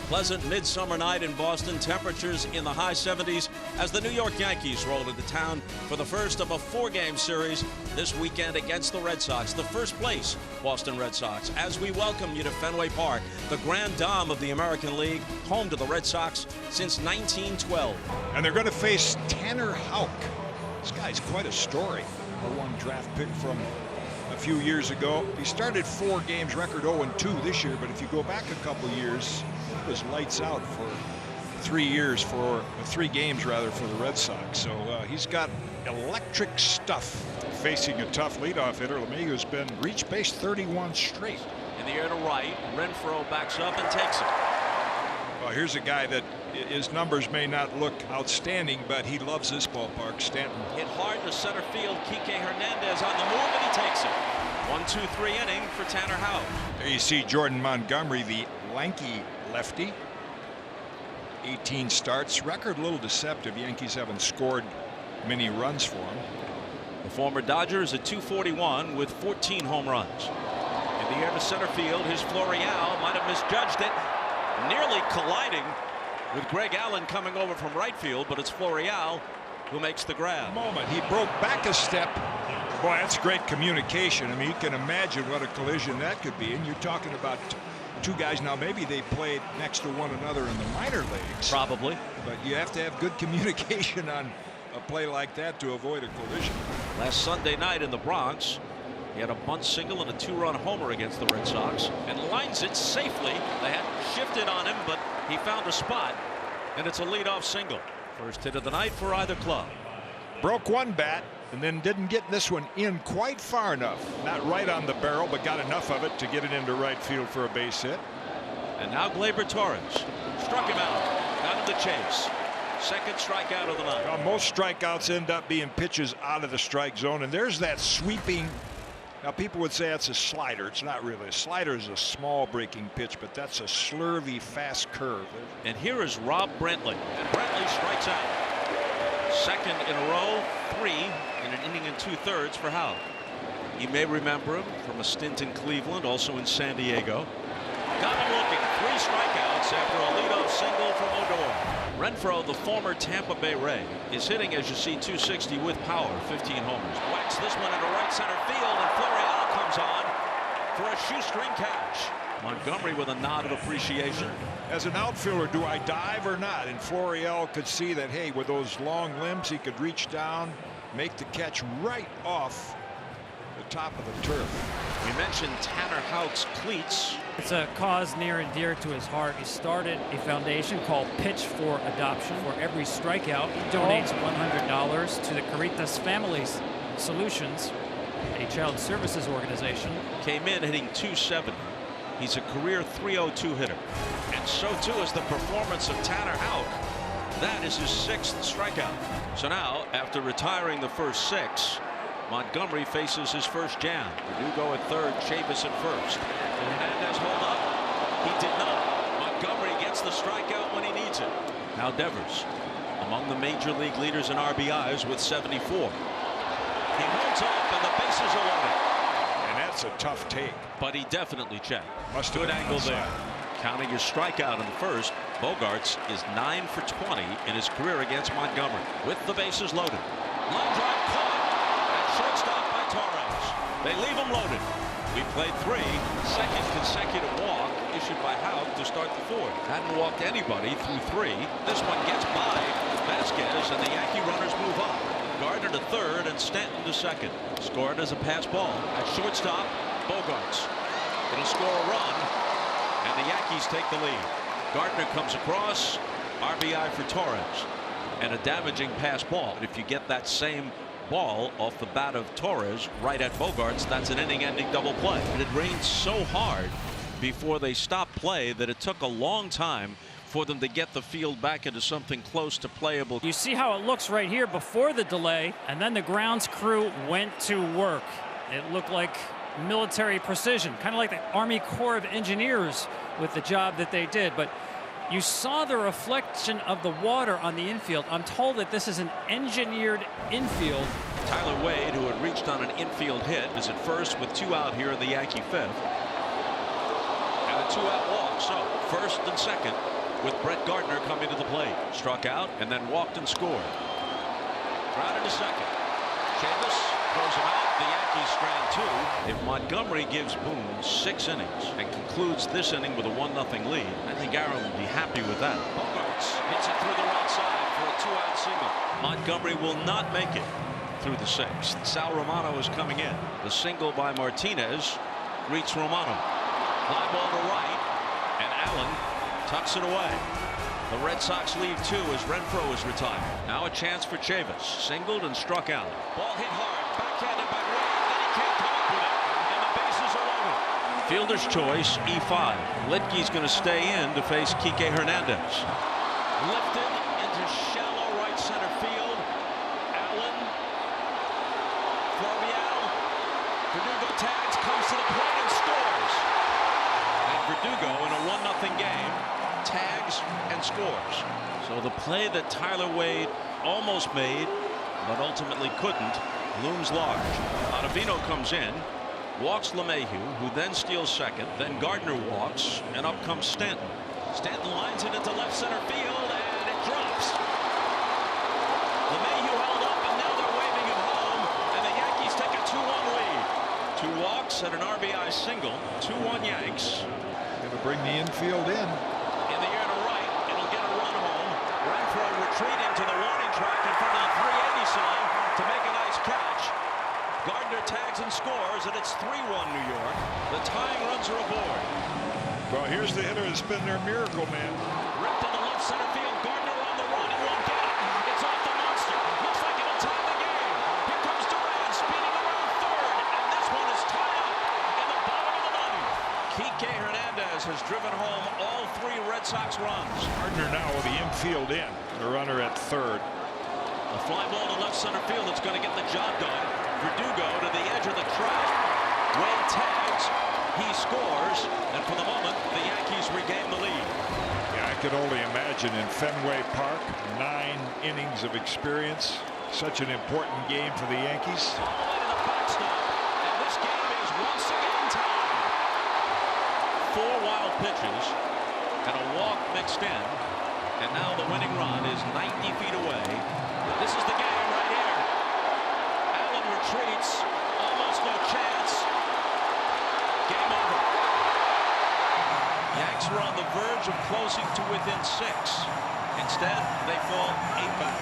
Pleasant midsummer night in Boston. Temperatures in the high 70s as the New York Yankees roll into town for the first of a 4-game series this weekend against the Red Sox. The first place Boston Red Sox, as we welcome you to Fenway Park, the grand dame of the American League, home to the Red Sox since 1912. And they're going to face Tanner Houck. This guy's quite a story. #1 draft pick from a few years ago. He started 4 games, record 0-2 this year, but if you go back a couple years, he was lights out for 3 games rather, for the Red Sox. So he's got electric stuff. Facing a tough leadoff hitter, LeMahieu's been reached base 31 straight. In the air to right, Renfroe backs up and takes it. Well, here's a guy that his numbers may not look outstanding, but he loves this ballpark. Stanton hit hard to center field. Kike Hernandez on the move, and he takes it. 1-2-3 inning for Tanner Houck. There you see Jordan Montgomery, the lanky lefty. 18 starts. Record a little deceptive. Yankees haven't scored many runs for him. The former Dodger is at .241 with 14 home runs. In the air to center field, his Florial might have misjudged it, nearly colliding with Greg Allen coming over from right field, but it's Florial who makes the grab. He broke back a step. Boy, that's great communication. I mean, you can imagine what a collision that could be. And you're talking about two guys now. Maybe they played next to one another in the minor leagues. Probably. But you have to have good communication on a play like that to avoid a collision. Last Sunday night in the Bronx, he had a bunt single and a 2-run homer against the Red Sox and lines it safely. They had shifted on him, but he found a spot, and it's a leadoff single. First hit of the night for either club. Broke one bat and then didn't get this one in quite far enough. Not right on the barrel, but got enough of it to get it into right field for a base hit. And now Gleyber Torres struck him out of the chase. Second strikeout of the night. Well, most strikeouts end up being pitches out of the strike zone, and there's that sweeping. Now, people would say that's a slider. It's not really. A slider is a small breaking pitch, but that's a slurvy, fast curve. And here is Rob Brantley. And Brantley strikes out. Second in a row, 3 in an inning and 2/3 for Houck. You may remember him from a stint in Cleveland, also in San Diego. Got him looking. 3 strikeouts after a leadoff single from Odor. Renfroe, the former Tampa Bay Ray, is hitting, as you see, .260 with power, 15 homers. Whacks this one into right center field, and Florial comes on for a shoestring catch. Montgomery with a nod of appreciation. As an outfielder, do I dive or not? And Florial could see that, hey, with those long limbs, he could reach down, make the catch right off the top of the turf. We mentioned Tanner Houck's cleats. It's a cause near and dear to his heart. He started a foundation called Pitch for Adoption. For every strikeout, he donates $100 to the Caritas Families Solutions, a child services organization. Came in hitting .270. He's a career .302 hitter. And so too is the performance of Tanner Houck. That is his 6th strikeout. So now, after retiring the first 6, Montgomery faces his first jam. Verdugo at third, Chavis at first. Hernandez hold up. He did not. Montgomery gets the strikeout when he needs it. Now Devers, among the major league leaders in RBIs with 74. He holds up and the bases are loaded. And that's a tough take. But he definitely checked. Must have Good been angle outside. there. Counting his strikeout in the first, Bogarts is 9 for 20 in his career against Montgomery. With the bases loaded. Line drive caught. Shortstop by Torres. They leave him loaded. We played 3. Second consecutive walk issued by Houck to start the 4th. Hadn't walked anybody through 3. This one gets by Vasquez, and the Yankee runners move up. Gardner to third and Stanton to second. Scored as a pass ball. At shortstop, Bogarts. It'll score a run, and the Yankees take the lead. Gardner comes across. RBI for Torres. And a damaging pass ball. If you get that same ball off the bat of Torres right at Bogarts, that's an inning-ending double play. It had rained so hard before they stopped play that it took a long time for them to get the field back into something close to playable. You see how it looks right here before the delay, and then the grounds crew went to work. It looked like military precision, kind of like the Army Corps of Engineers with the job that they did. But you saw the reflection of the water on the infield. I'm told that this is an engineered infield. Tyler Wade, who had reached on an infield hit, is at first with 2 out here in the Yankee 5th. And a 2-out walk. So first and second with Brett Gardner coming to the plate. Struck out and then walked and scored. Grounded to second. Chavis throws him out. The Yankees strand two. If Montgomery gives Boone 6 innings and concludes this inning with a 1-0 lead, I think Aaron will be happy with that. Bogarts hits it through the right side for a 2-out single. Montgomery will not make it through the 6th. Sal Romano is coming in. The single by Martinez greets Romano. Fly ball to right, and Allen tucks it away. The Red Sox leave 2 as Renfroe is retired. Now a chance for Chavis. Singled and struck out. Ball hit hard. Backhanded by Wade. Then he can't come up with it. And the bases are loaded. Fielder's choice, E5. Litke's going to stay in to face Kike Hernandez. Lifted into shallow right center field. Allen. Florial. Verdugo tags, comes to the plate and scores. And Verdugo in a 1-0 game tags and scores. So the play that Tyler Wade almost made but ultimately couldn't looms large. Ottavino comes in, walks LeMahieu, who then steals second. Then Gardner walks, and up comes Stanton. Stanton lines it into left center field, and it drops. LeMahieu held up, and now they're waving him home, and the Yankees take a 2-1 lead. 2 walks and an RBI single. 2-1 Yanks. Going to bring the infield in. In the air to right, it'll get a run home. Renfroe retreating to the warning track in front of the 380 sign to make a nice catch. Gardner tags and scores, and it's 3-1 New York. The tying runs are aboard. Well, here's the hitter that's been their miracle man. Ripped into left center field. Gardner on the run and won't get it. It's off the monster. Looks like it'll tie the game. Here comes Duran speeding around third, and this one is tied up in the bottom of the 9th. Kike Hernandez has driven home all 3 Red Sox runs. Gardner now with the infield in. The runner at third. A fly ball to left center field that's going to get the job done. Verdugo to the edge of the track. Wade tags. He scores. And for the moment, the Yankees regain the lead. Yeah, I could only imagine in Fenway Park, 9 innings of experience. Such an important game for the Yankees. All the way to the backstop. And this game is once again tied. 4 wild pitches and a walk mixed in. And now the winning run is 90 feet away. This is the game right here. Allen retreats. Almost no chance. Game over. Yanks are on the verge of closing to within 6. Instead, they fall 8 back.